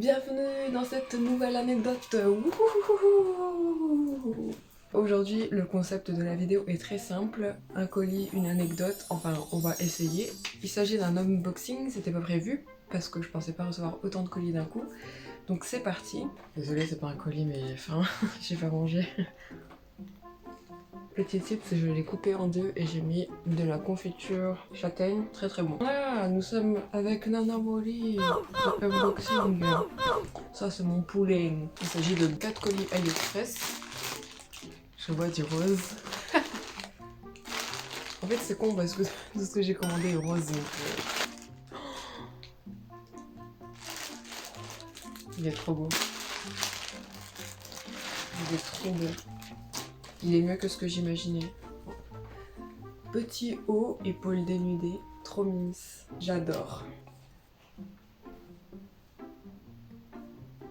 Bienvenue dans cette nouvelle anecdote. Wouhouhouhou. Aujourd'hui, le concept de la vidéo est très simple. Un colis, une anecdote, enfin on va essayer. Il s'agit d'un unboxing, c'était pas prévu parce que je pensais pas recevoir autant de colis d'un coup. Donc c'est parti. Désolée, c'est pas un colis mais j'ai faim, j'ai pas mangé. Petit tip, c'est que je l'ai coupé en deux et j'ai mis de la confiture châtaigne, très très bon. Voilà, nous sommes avec Nana Mori, unboxing. Ça c'est mon poulet. Il s'agit de 4 colis AliExpress. Je vois du rose. En fait c'est con parce que tout ce que j'ai commandé est rose donc... Il est trop beau. Il est trop beau. Il est mieux que ce que j'imaginais. Petit haut, épaules dénudées, trop mince. J'adore.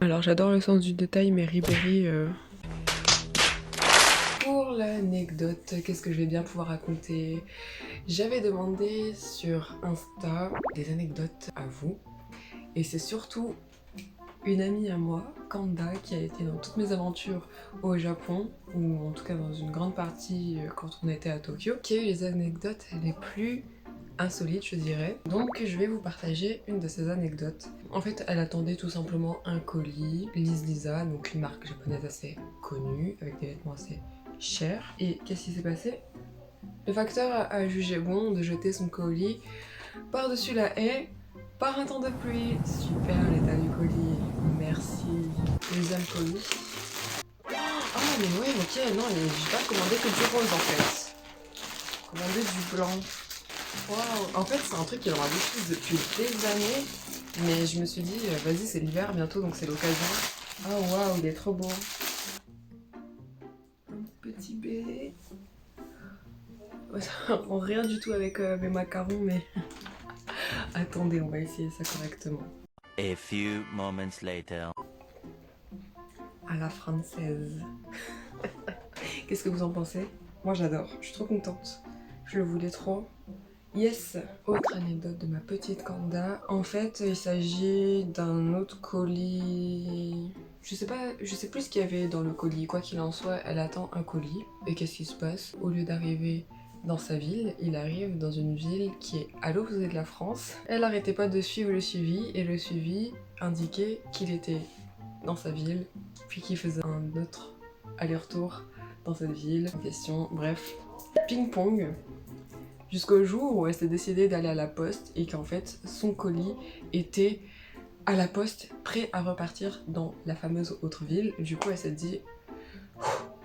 Alors j'adore le sens du détail mais Ribéry... Pour l'anecdote, qu'est-ce que je vais bien pouvoir raconter? J'avais demandé sur Insta des anecdotes à vous. Et c'est surtout une amie à moi, Kanda, qui a été dans toutes mes aventures au Japon, ou en tout cas dans une grande partie quand on était à Tokyo, qui a eu les anecdotes les plus insolites, je dirais. Donc je vais vous partager une de ces anecdotes. En fait, elle attendait tout simplement un colis, Liz Lisa, donc une marque japonaise assez connue, avec des vêtements assez chers. Et qu'est-ce qui s'est passé? Le facteur a jugé bon de jeter son colis par-dessus la haie par un temps de pluie. Super l'état du colis, merci. Deuxième colis. Ah mais ouais, ok, non, j'ai pas commandé que du rose en fait. J'ai commandé du blanc. Waouh. En fait, c'est un truc qui en a vécu depuis des années, mais je me suis dit, vas-y, c'est l'hiver bientôt, donc c'est l'occasion. Ah waouh, il est trop beau. Un petit bébé. Ça rend rien du tout avec mes macarons, mais... Attendez, on va essayer ça correctement. A few moments later. À la française. Qu'est-ce que vous en pensez? Moi j'adore, je suis trop contente. Je le voulais trop. Yes! Autre anecdote de ma petite Kanda. En fait, il s'agit d'un autre colis... Je sais plus ce qu'il y avait dans le colis. Quoi qu'il en soit, elle attend un colis. Et qu'est-ce qui se passe? Au lieu d'arriver dans sa ville, il arrive dans une ville qui est à l'opposé de la France. Elle n'arrêtait pas de suivre le suivi et le suivi indiquait qu'il était dans sa ville, puis qu'il faisait un autre aller-retour dans cette ville en question. Bref, ping-pong. Jusqu'au jour où elle s'est décidée d'aller à la poste et qu'en fait son colis était à la poste prêt à repartir dans la fameuse autre ville. Du coup elle s'est dit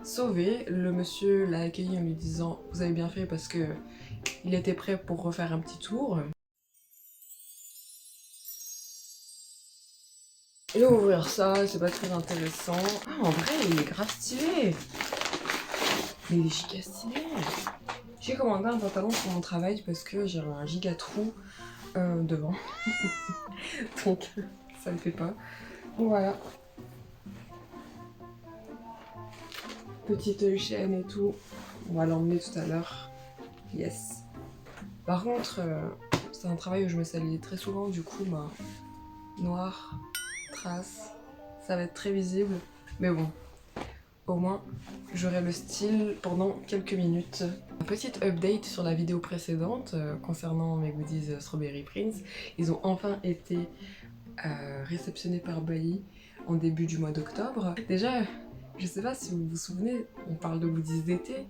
sauvée. Le monsieur l'a accueilli en lui disant vous avez bien fait parce que il était prêt pour refaire un petit tour. Et ouvrir ça, c'est pas très intéressant. Ah en vrai il est grave stylé. Il est giga stylé. J'ai commandé un pantalon pour mon travail parce que j'ai un giga trou devant. Donc ça ne fait pas. Voilà. Petite chaîne et tout. On va l'emmener tout à l'heure. Yes. Par contre, c'est un travail où je me salis très souvent, du coup, bah, noir, trace, ça va être très visible. Mais bon, au moins, j'aurai le style pendant quelques minutes. Un petit update sur la vidéo précédente concernant mes goodies Strawberry Prince. Ils ont enfin été réceptionnés par Bali en début du mois d'octobre. Déjà, je sais pas si vous vous souvenez, on parle de goodies d'été.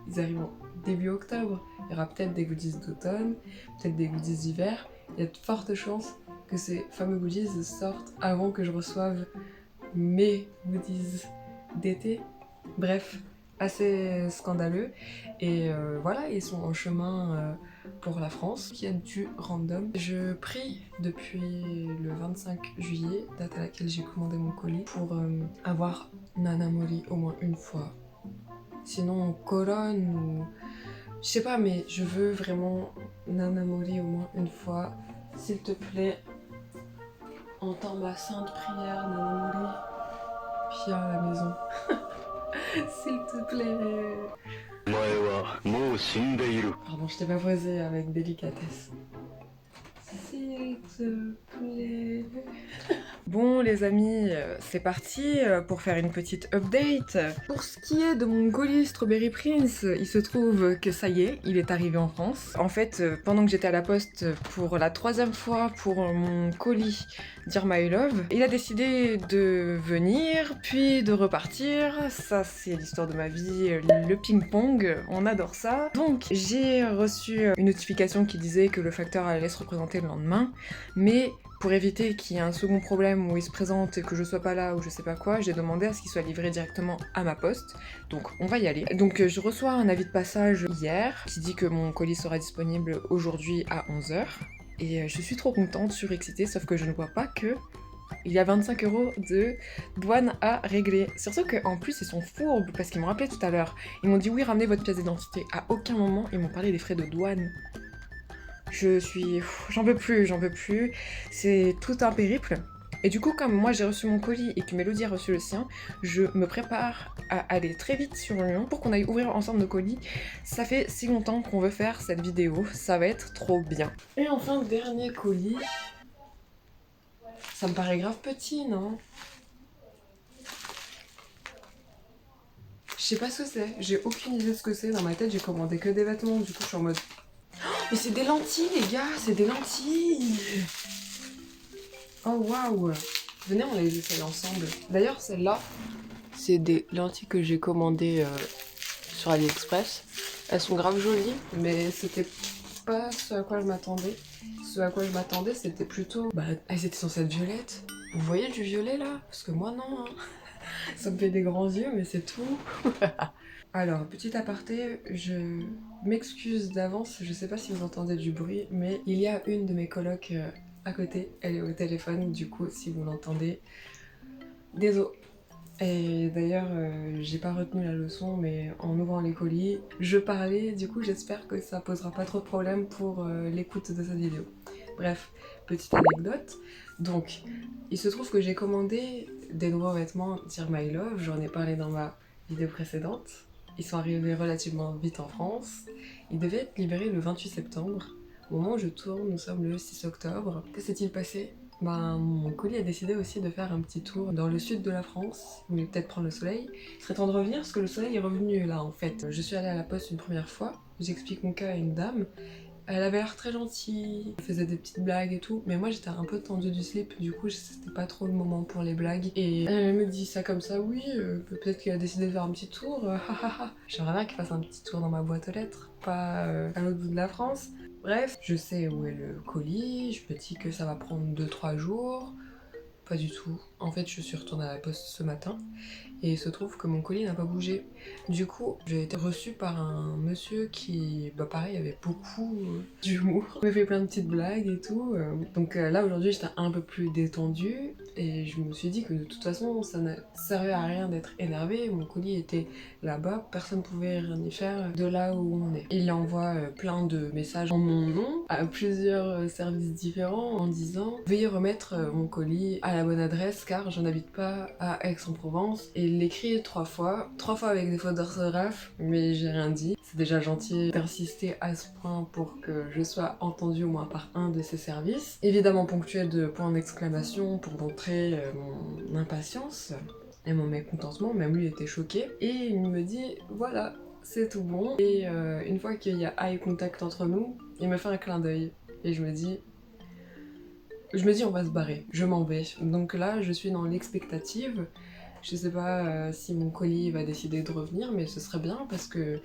Ils arrivent en début octobre. Il y aura peut-être des goodies d'automne, peut-être des goodies d'hiver. Il y a de fortes chances que ces fameux goodies sortent avant que je reçoive mes goodies d'été. Bref, assez scandaleux. Et voilà, ils sont en chemin pour la France, qui a du random. Je prie depuis le 25 juillet, date à laquelle j'ai commandé mon colis, pour avoir Nana Mori au moins une fois. Sinon Colonne ou... Je sais pas, mais je veux vraiment Nana Mori au moins une fois. S'il te plaît, entends ma sainte prière, Nana Mori. Viens à la maison. S'il te plaît. Pardon, je t'ai pas posé avec délicatesse. S'il te plaît. Bon les amis, c'est parti pour faire une petite update. Pour ce qui est de mon colis Strawberry Prince, il se trouve que ça y est, il est arrivé en France. En fait, pendant que j'étais à la poste pour la 3e fois pour mon colis Dear My Love, il a décidé de venir, puis de repartir. Ça c'est l'histoire de ma vie, le ping-pong, on adore ça. Donc j'ai reçu une notification qui disait que le facteur allait se représenter le lendemain, mais pour éviter qu'il y ait un second problème où il se présente et que je sois pas là ou je sais pas quoi, j'ai demandé à ce qu'il soit livré directement à ma poste. Donc on va y aller. Donc je reçois un avis de passage hier qui dit que mon colis sera disponible aujourd'hui à 11h. Et je suis trop contente, surexcitée, sauf que je ne vois pas que il y a 25 € de douane à régler. Surtout qu'en plus ils sont fourbes parce qu'ils m'ont rappelé tout à l'heure. Ils m'ont dit oui, ramenez votre pièce d'identité. À aucun moment ils m'ont parlé des frais de douane. J'en peux plus, c'est tout un périple. Et du coup, comme moi j'ai reçu mon colis et que Mélodie a reçu le sien, je me prépare à aller très vite sur Lyon pour qu'on aille ouvrir ensemble nos colis. Ça fait si longtemps qu'on veut faire cette vidéo, ça va être trop bien. Et enfin, dernier colis. Ça me paraît grave petit, non? Je sais pas ce que c'est, j'ai aucune idée de ce que c'est. Dans ma tête, j'ai commandé que des vêtements, du coup je suis en mode... Mais c'est des lentilles les gars, c'est des lentilles. Oh waouh. Venez on les essaye ensemble. D'ailleurs celles-là, c'est des lentilles que j'ai commandées sur AliExpress. Elles sont grave jolies, mais c'était pas ce à quoi je m'attendais. Ce à quoi je m'attendais c'était plutôt... Bah elles étaient censées être violettes. Vous voyez du violet là? Parce que moi non. Hein. Ça me fait des grands yeux mais c'est tout. Alors, petit aparté, je m'excuse d'avance, je sais pas si vous entendez du bruit, mais il y a une de mes colocs à côté, elle est au téléphone, du coup, si vous l'entendez, désolé. Et d'ailleurs, j'ai pas retenu la leçon, mais en ouvrant les colis, je parlais, du coup, j'espère que ça posera pas trop de problème pour l'écoute de cette vidéo. Bref, petite anecdote. Donc, il se trouve que j'ai commandé des nouveaux vêtements Dear My Love, j'en ai parlé dans ma vidéo précédente. Ils sont arrivés relativement vite en France. Ils devaient être livrés le 28 septembre. Au moment où je tourne, nous sommes le 6 octobre. Que s'est-il passé? Ben, mon colis a décidé aussi de faire un petit tour dans le sud de la France. Il voulait peut-être prendre le soleil. Il serait temps de revenir parce que le soleil est revenu là en fait. Je suis allée à la poste une première fois. J'explique mon cas à une dame. Elle avait l'air très gentille, elle faisait des petites blagues et tout, mais moi j'étais un peu tendue du slip, du coup c'était pas trop le moment pour les blagues. Et elle me dit ça comme ça, oui, peut-être qu'elle a décidé de faire un petit tour, J'aimerais bien qu'elle fasse un petit tour dans ma boîte aux lettres, pas à l'autre bout de la France. Bref, je sais où est le colis, je me dis que ça va prendre 2-3 jours. Pas du tout. En fait, je suis retournée à la poste ce matin et il se trouve que mon colis n'a pas bougé. Du coup, j'ai été reçue par un monsieur qui, bah pareil, avait beaucoup d'humour. Il m'a fait plein de petites blagues et tout. Donc là, aujourd'hui, j'étais un peu plus détendue et je me suis dit que de toute façon, ça ne servait à rien d'être énervée. Mon colis était là-bas, personne ne pouvait rien y faire de là où on est. Il envoie plein de messages en mon nom à plusieurs services différents en disant « Veuillez remettre mon colis à la bonne adresse car je n'habite pas à Aix-en-Provence ». Et il l'écrit 3 fois avec des fautes d'orthographe, mais j'ai rien dit. C'est déjà gentil d'insister à ce point pour que je sois entendue au moins par un de ces services. Évidemment ponctué de points d'exclamation pour montrer mon impatience et mon mécontentement, même lui était choqué. Et il me dit voilà, c'est tout bon. Et une fois qu'il y a eye contact entre nous, il me fait un clin d'œil. Et je me dis on va se barrer, je m'en vais. Donc là, je suis dans l'expectative. Je sais pas si mon colis va décider de revenir, mais ce serait bien parce que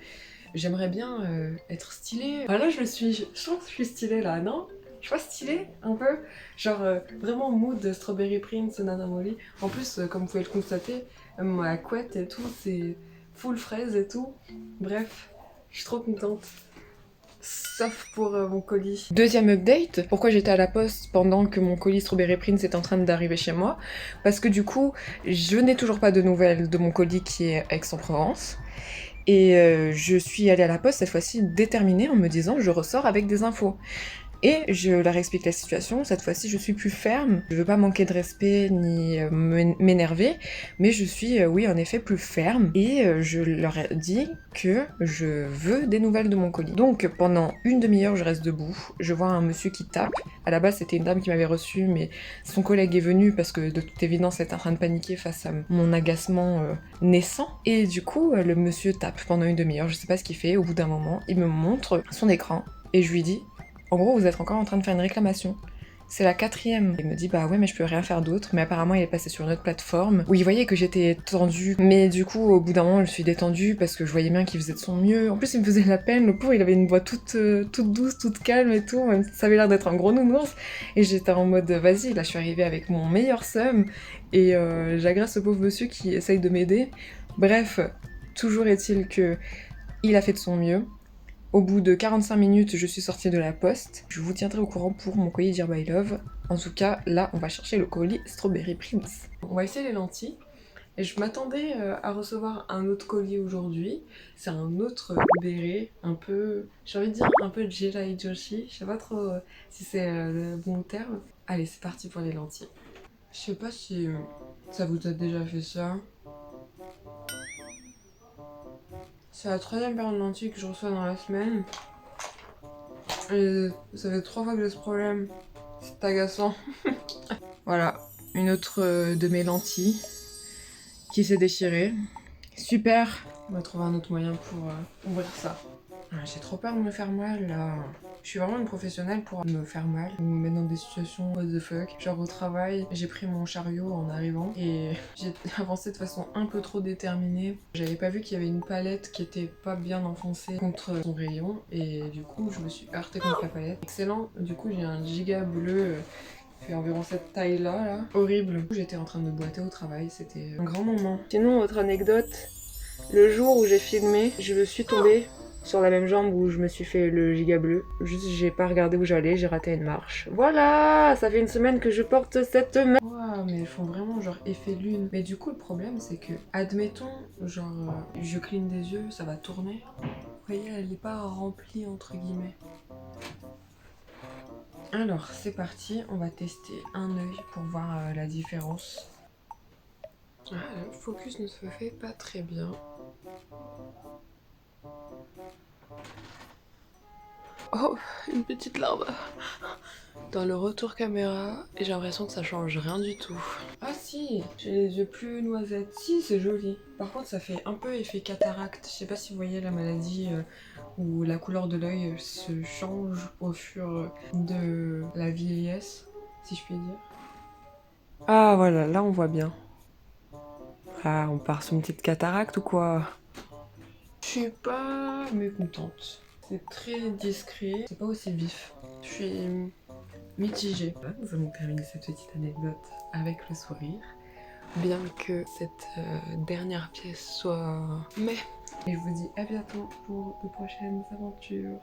j'aimerais bien être stylée. Ah là, je pense que je suis stylée là, non? Je suis pas stylée un peu? Genre vraiment mood de Strawberry Prince, Nana Molly. En plus, comme vous pouvez le constater, ma couette et tout, c'est full fraise et tout. Bref, je suis trop contente. Sauf pour mon colis. Deuxième update, pourquoi j'étais à la poste pendant que mon colis Strawberry Prince est en train d'arriver chez moi? Parce que du coup, je n'ai toujours pas de nouvelles de mon colis qui est Aix-en-Provence. Et je suis allée à la poste cette fois-ci déterminée en me disant je ressors avec des infos. Et je leur explique la situation. Cette fois-ci, je suis plus ferme. Je veux pas manquer de respect ni m'énerver, mais je suis, oui, en effet, plus ferme. Et je leur dis que je veux des nouvelles de mon colis. Donc, pendant une demi-heure, je reste debout. Je vois un monsieur qui tape. À la base, c'était une dame qui m'avait reçue, mais son collègue est venu parce que, de toute évidence, elle était en train de paniquer face à mon agacement naissant. Et du coup, le monsieur tape pendant une demi-heure. Je sais pas ce qu'il fait. Au bout d'un moment, il me montre son écran et je lui dis: en gros, vous êtes encore en train de faire une réclamation. C'est la 4e. Il me dit bah ouais mais je peux rien faire d'autre, mais apparemment il est passé sur une autre plateforme où il voyait que j'étais tendue, mais du coup au bout d'un moment je suis détendue parce que je voyais bien qu'il faisait de son mieux. En plus il me faisait de la peine, le pauvre il avait une voix toute douce, toute calme et tout, même si ça avait l'air d'être un gros nounours, et j'étais en mode vas-y, là je suis arrivée avec mon meilleur seum et j'agresse ce pauvre monsieur qui essaye de m'aider. Bref, toujours est-il que il a fait de son mieux. Au bout de 45 minutes, je suis sortie de la poste. Je vous tiendrai au courant pour mon colis Dear by Love. En tout cas, là, on va chercher le colis Strawberry Prince. On va essayer les lentilles. Et je m'attendais à recevoir un autre colis aujourd'hui. C'est un autre béret, un peu, j'ai envie de dire un peu Jelai Joshi. Je sais pas trop si c'est le bon terme. Allez, c'est parti pour les lentilles. Je sais pas si ça vous a déjà fait ça. C'est la 3e paire de lentilles que je reçois dans la semaine. Et ça fait 3 fois que j'ai ce problème. C'est agaçant. Voilà, une autre de mes lentilles qui s'est déchirée. Super. On va trouver un autre moyen pour ouvrir ça. Ah, j'ai trop peur de me faire mal là. Je suis vraiment une professionnelle pour me faire mal, me mettre dans des situations what the fuck. Genre au travail, j'ai pris mon chariot en arrivant et j'ai avancé de façon un peu trop déterminée. J'avais pas vu qu'il y avait une palette qui était pas bien enfoncée contre son rayon et du coup je me suis heurtée contre la palette. Excellent, du coup j'ai un giga bleu qui fait environ cette taille là. Horrible. J'étais en train de boiter au travail, c'était un grand moment. Sinon, autre anecdote, le jour où j'ai filmé, je suis tombée sur la même jambe où je me suis fait le giga bleu. Juste, j'ai pas regardé où j'allais, j'ai raté une marche. Voilà, ça fait une semaine que je porte cette marche. Wow, mais elles font vraiment genre effet lune. Mais du coup, le problème, c'est que, admettons, genre, je cligne des yeux, ça va tourner. Vous voyez, elle est pas remplie, entre guillemets. Alors, c'est parti, on va tester un œil pour voir la différence. Ah, le focus ne se fait pas très bien. Oh, une petite larme. Dans le retour caméra, j'ai l'impression que ça change rien du tout. Ah si, j'ai les yeux plus noisettes. Si, c'est joli. Par contre, ça fait un peu effet cataracte. Je sais pas si vous voyez la maladie où la couleur de l'œil se change au fur de la vieillesse, si je puis dire. Ah voilà, là on voit bien. Ah, on part sur une petite cataracte ou quoi? Je suis pas mécontente. C'est très discret, c'est pas aussi vif. Je suis mitigée. Voilà, nous allons terminer cette petite anecdote avec le sourire. Bien que cette dernière pièce soit mais. Et je vous dis à bientôt pour de prochaines aventures.